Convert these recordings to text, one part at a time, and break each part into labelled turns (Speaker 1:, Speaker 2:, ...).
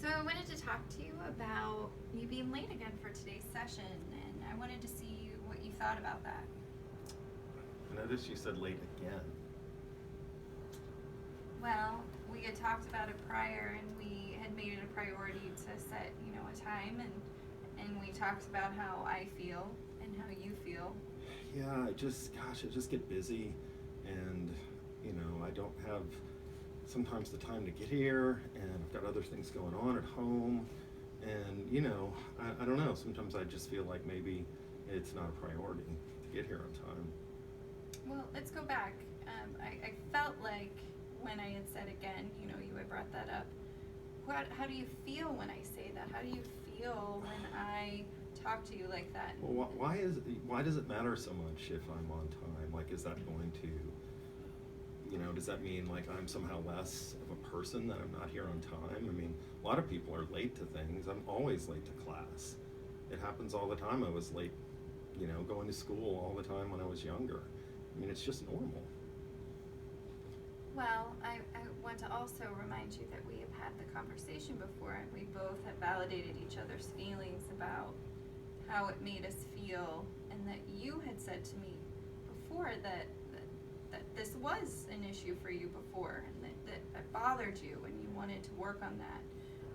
Speaker 1: So I wanted to talk to you about you being late again for today's session, and I wanted to see what you thought about that.
Speaker 2: I noticed you said late again.
Speaker 1: Well, we had talked about it prior, and we had made it a priority to set, a time, and we talked about how I feel and how you feel.
Speaker 2: Yeah, I just get busy, and I don't have sometimes the time to get here, and I've got other things going on at home, and I don't know. Sometimes I just feel like maybe it's not a priority to get here on time.
Speaker 1: Well, let's go back. I felt like when I had said again, you had brought that up. How do you feel when I say that? How do you feel when I talk to you like that?
Speaker 2: Well, why does it matter so much if I'm on time? Like, is that going to, does that mean like I'm somehow less of a person that I'm not here on time? I mean, a lot of people are late to things. I'm always late to class. It happens all the time. I was late, going to school all the time when I was younger. I mean, it's just normal.
Speaker 1: Well, I want to also remind you that we have had the conversation before, and we both have validated each other's feelings about how it made us feel, and that you had said to me before that this was an issue for you before, and that it bothered you, and you wanted to work on that.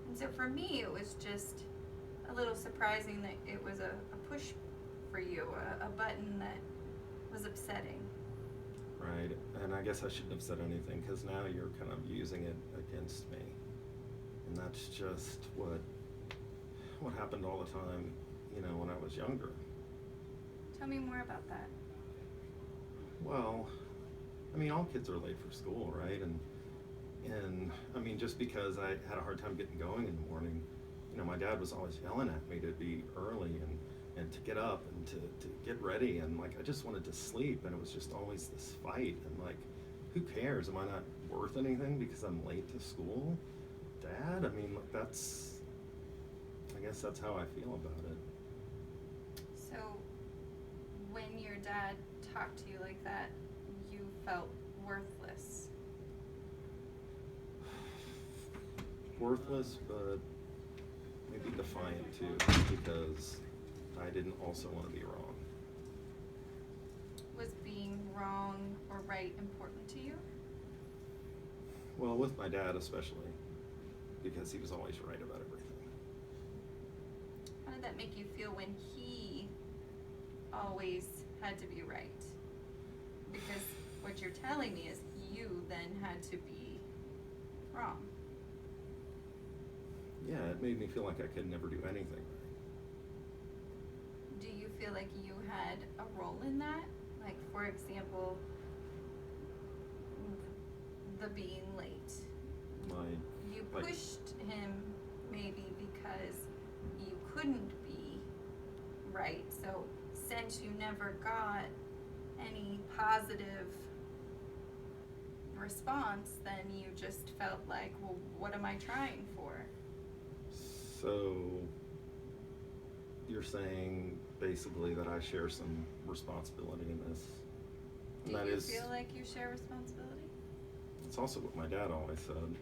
Speaker 1: And so for me, it was just a little surprising that it was a push for you, a button that was upsetting.
Speaker 2: Right, and I guess I shouldn't have said anything because now you're kind of using it against me, and that's just what happened all the time, when I was younger.
Speaker 1: Tell me more about that.
Speaker 2: Well, I mean, all kids are late for school, right? And I mean, just because I had a hard time getting going in the morning, my dad was always yelling at me to be early and to get up and to get ready, and like I just wanted to sleep, and it was just always this fight, and like, who cares? Am I not worth anything because I'm late to school? Dad, I mean, like I guess that's how I feel about it.
Speaker 1: So when your dad talked to you like that, you felt worthless.
Speaker 2: Worthless, but maybe defiant too, because I didn't also want to be wrong.
Speaker 1: Was being wrong or right important to you?
Speaker 2: Well, with my dad especially, because he was always right about everything.
Speaker 1: How did that make you feel when he always had to be right? Because what you're telling me is you then had to be wrong.
Speaker 2: Yeah, it made me feel like I could never do anything right.
Speaker 1: Do you feel like you had a role in that? Like, for example, the being late. You pushed him maybe because you couldn't be right. So since you never got any positive response, then you just felt like, well, what am I trying for?
Speaker 2: So you're saying basically that I share some responsibility in this.
Speaker 1: Do you feel like you share responsibility?
Speaker 2: It's also what my dad always said.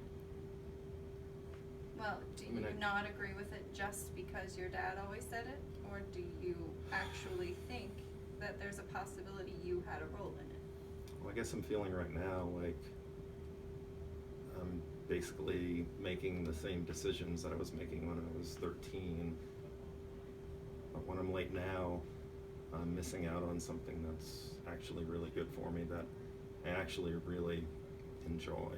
Speaker 1: Well, do you not agree with it just because your dad always said it? Or do you actually think that there's a possibility you had a role in it?
Speaker 2: Well, I guess I'm feeling right now like I'm basically making the same decisions that I was making when I was 13. But when I'm late now, I'm missing out on something that's actually really good for me, that I actually really enjoy,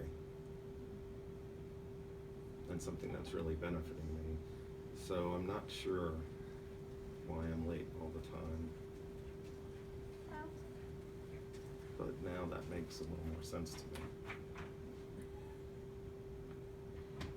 Speaker 2: and something that's really benefiting me. So I'm not sure why I'm late all the time.
Speaker 1: Well,
Speaker 2: But now that makes a little more sense to me.